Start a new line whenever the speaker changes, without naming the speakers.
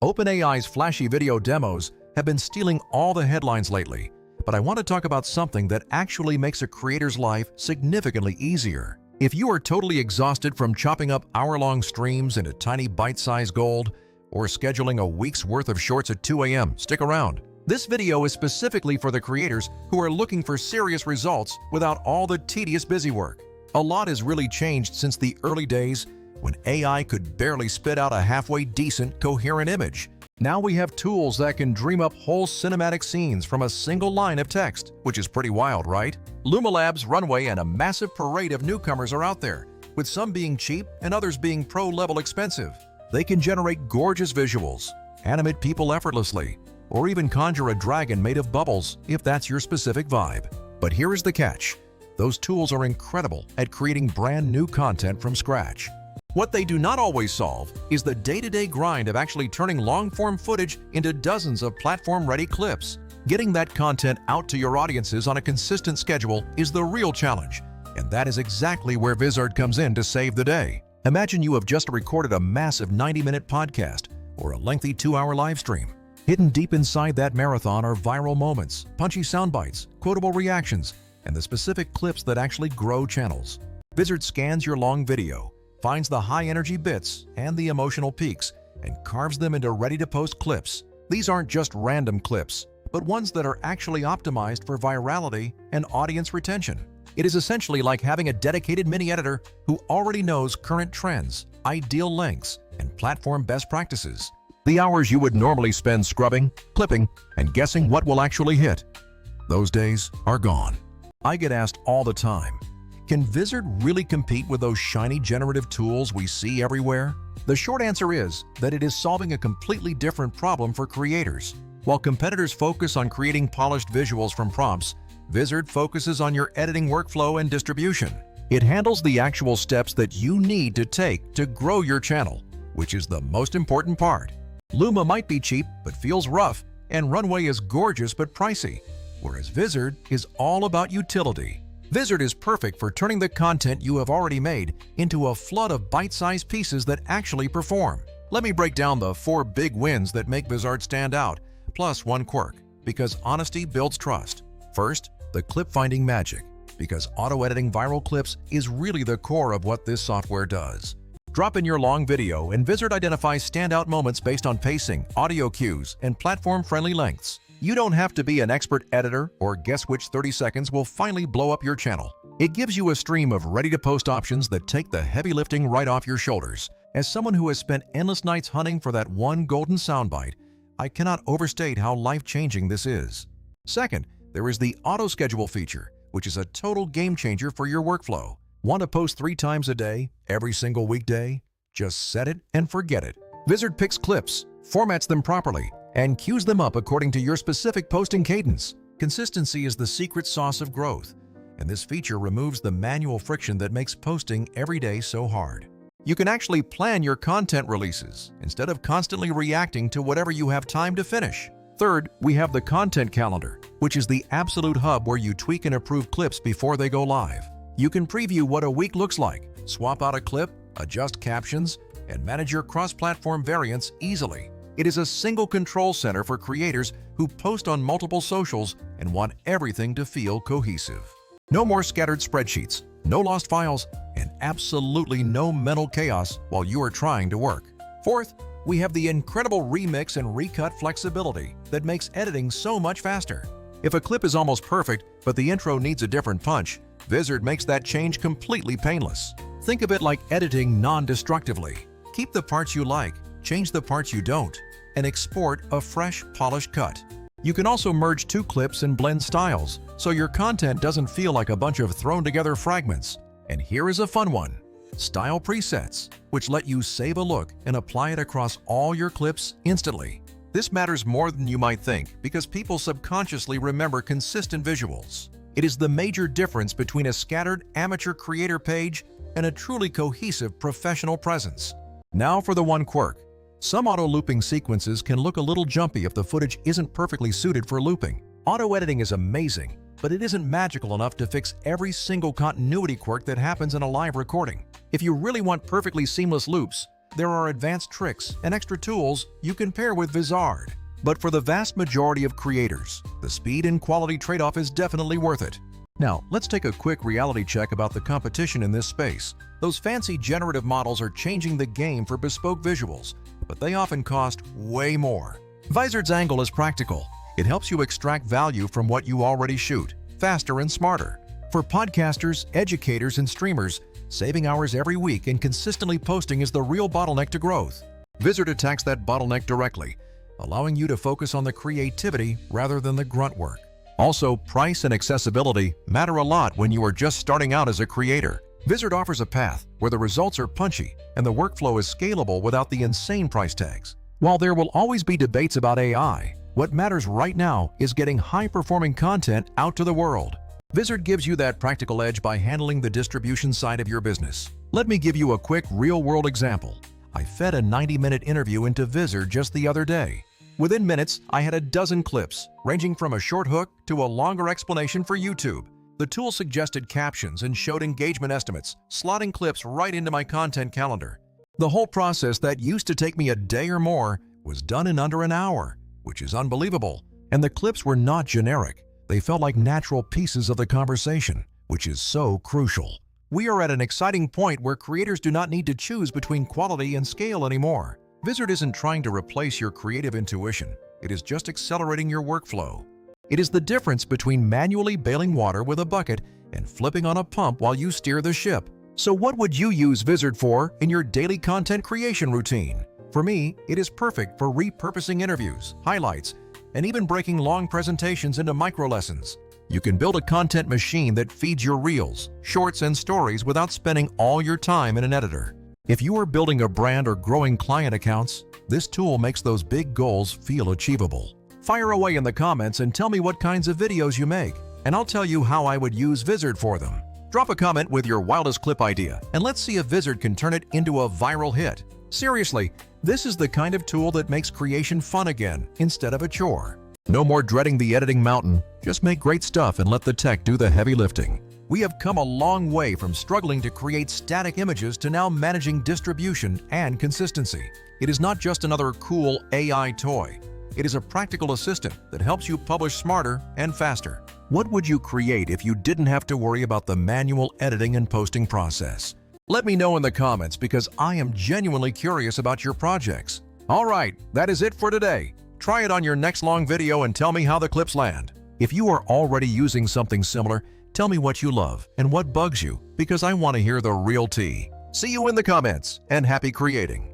OpenAI's flashy video demos have been stealing all the headlines lately, but I want to talk about something that actually makes a creator's life significantly easier. If you are totally exhausted from chopping up hour-long streams into tiny bite-sized gold or scheduling a week's worth of shorts at 2 a.m., stick around. This video is specifically for the creators who are looking for serious results without all the tedious busy work. A lot has really changed since the early days when AI could barely spit out a halfway decent, coherent image. Now we have tools that can dream up whole cinematic scenes from a single line of text, which is pretty wild, right? Luma Labs, Runway, and a massive parade of newcomers are out there, with some being cheap and others being pro-level expensive. They can generate gorgeous visuals, animate people effortlessly, or even conjure a dragon made of bubbles if that's your specific vibe. But here is the catch. Those tools are incredible at creating brand new content from scratch. What they do not always solve is the day-to-day grind of actually turning long-form footage into dozens of platform-ready clips. Getting that content out to your audiences on a consistent schedule is the real challenge, and that is exactly where Vizard comes in to save the day. Imagine you have just recorded a massive 90-minute podcast or a lengthy 2-hour live stream. Hidden deep inside that marathon are viral moments, punchy sound bites, quotable reactions, and the specific clips that actually grow channels. Vizard scans your long video, finds the high-energy bits and the emotional peaks, and carves them into ready-to-post clips. These aren't just random clips, but ones that are actually optimized for virality and audience retention. It is essentially like having a dedicated mini-editor who already knows current trends, ideal lengths, and platform best practices. The hours you would normally spend scrubbing, clipping, and guessing what will actually hit, those days are gone. I get asked all the time, can Vizard really compete with those shiny generative tools we see everywhere? The short answer is that it is solving a completely different problem for creators. While competitors focus on creating polished visuals from prompts, Vizard focuses on your editing workflow and distribution. It handles the actual steps that you need to take to grow your channel, which is the most important part. Luma might be cheap but feels rough, and Runway is gorgeous but pricey, whereas Vizard is all about utility. Vizard is perfect for turning the content you have already made into a flood of bite-sized pieces that actually perform. Let me break down the 4 big wins that make Vizard stand out, plus one quirk, because honesty builds trust. First, the clip-finding magic, because auto-editing viral clips is really the core of what this software does. Drop in your long video and Vizard identifies standout moments based on pacing, audio cues, and platform-friendly lengths. You don't have to be an expert editor or guess which 30 seconds will finally blow up your channel. It gives you a stream of ready-to-post options that take the heavy lifting right off your shoulders. As someone who has spent endless nights hunting for that one golden soundbite, I cannot overstate how life-changing this is. Second, there is the auto-schedule feature, which is a total game-changer for your workflow. Want to post 3 times a day, every single weekday? Just set it and forget it. Vizard picks clips, formats them properly, and queues them up according to your specific posting cadence. Consistency is the secret sauce of growth, and this feature removes the manual friction that makes posting every day so hard. You can actually plan your content releases instead of constantly reacting to whatever you have time to finish. Third, we have the content calendar, which is the absolute hub where you tweak and approve clips before they go live. You can preview what a week looks like, swap out a clip, adjust captions, and manage your cross-platform variants easily. It is a single control center for creators who post on multiple socials and want everything to feel cohesive. No more scattered spreadsheets, no lost files, and absolutely no mental chaos while you are trying to work. Fourth, we have the incredible remix and recut flexibility that makes editing so much faster. If a clip is almost perfect, but the intro needs a different punch, Vizard makes that change completely painless. Think of it like editing non-destructively. Keep the parts you like, change the parts you don't, and export a fresh, polished cut. You can also merge 2 clips and blend styles, so your content doesn't feel like a bunch of thrown-together fragments. And here is a fun one: style presets, which let you save a look and apply it across all your clips instantly. This matters more than you might think because people subconsciously remember consistent visuals. It is the major difference between a scattered amateur creator page and a truly cohesive professional presence. Now for the one quirk. Some auto-looping sequences can look a little jumpy if the footage isn't perfectly suited for looping. Auto-editing is amazing, but it isn't magical enough to fix every single continuity quirk that happens in a live recording. If you really want perfectly seamless loops, there are advanced tricks and extra tools you can pair with Vizard. But for the vast majority of creators, the speed and quality trade-off is definitely worth it. Now, let's take a quick reality check about the competition in this space. Those fancy generative models are changing the game for bespoke visuals, but they often cost way more. Vizard's angle is practical. It helps you extract value from what you already shoot, faster and smarter. For podcasters, educators, and streamers, saving hours every week and consistently posting is the real bottleneck to growth. Vizard attacks that bottleneck directly, allowing you to focus on the creativity rather than the grunt work. Also, price and accessibility matter a lot when you are just starting out as a creator. Vizard offers a path where the results are punchy and the workflow is scalable without the insane price tags. While there will always be debates about AI, what matters right now is getting high-performing content out to the world. Vizard gives you that practical edge by handling the distribution side of your business. Let me give you a quick real-world example. I fed a 90-minute interview into Vizard just the other day. Within minutes, I had a dozen clips, ranging from a short hook to a longer explanation for YouTube. The tool suggested captions and showed engagement estimates, slotting clips right into my content calendar. The whole process that used to take me a day or more was done in under an hour, which is unbelievable. And the clips were not generic. They felt like natural pieces of the conversation, which is so crucial. We are at an exciting point where creators do not need to choose between quality and scale anymore. Vizard isn't trying to replace your creative intuition. It is just accelerating your workflow. It is the difference between manually bailing water with a bucket and flipping on a pump while you steer the ship. So what would you use Vizard for in your daily content creation routine? For me, it is perfect for repurposing interviews, highlights, and even breaking long presentations into micro-lessons. You can build a content machine that feeds your reels, shorts, and stories without spending all your time in an editor. If you are building a brand or growing client accounts, this tool makes those big goals feel achievable. Fire away in the comments and tell me what kinds of videos you make, and I'll tell you how I would use Vizard for them. Drop a comment with your wildest clip idea, and let's see if Vizard can turn it into a viral hit. Seriously, this is the kind of tool that makes creation fun again, instead of a chore. No more dreading the editing mountain. Just make great stuff and let the tech do the heavy lifting. We have come a long way from struggling to create static images to now managing distribution and consistency. It is not just another cool AI toy. It is a practical assistant that helps you publish smarter and faster. What would you create if you didn't have to worry about the manual editing and posting process? Let me know in the comments because I am genuinely curious about your projects. All right, that is it for today. Try it on your next long video and tell me how the clips land. If you are already using something similar, tell me what you love and what bugs you because I want to hear the real tea. See you in the comments and happy creating.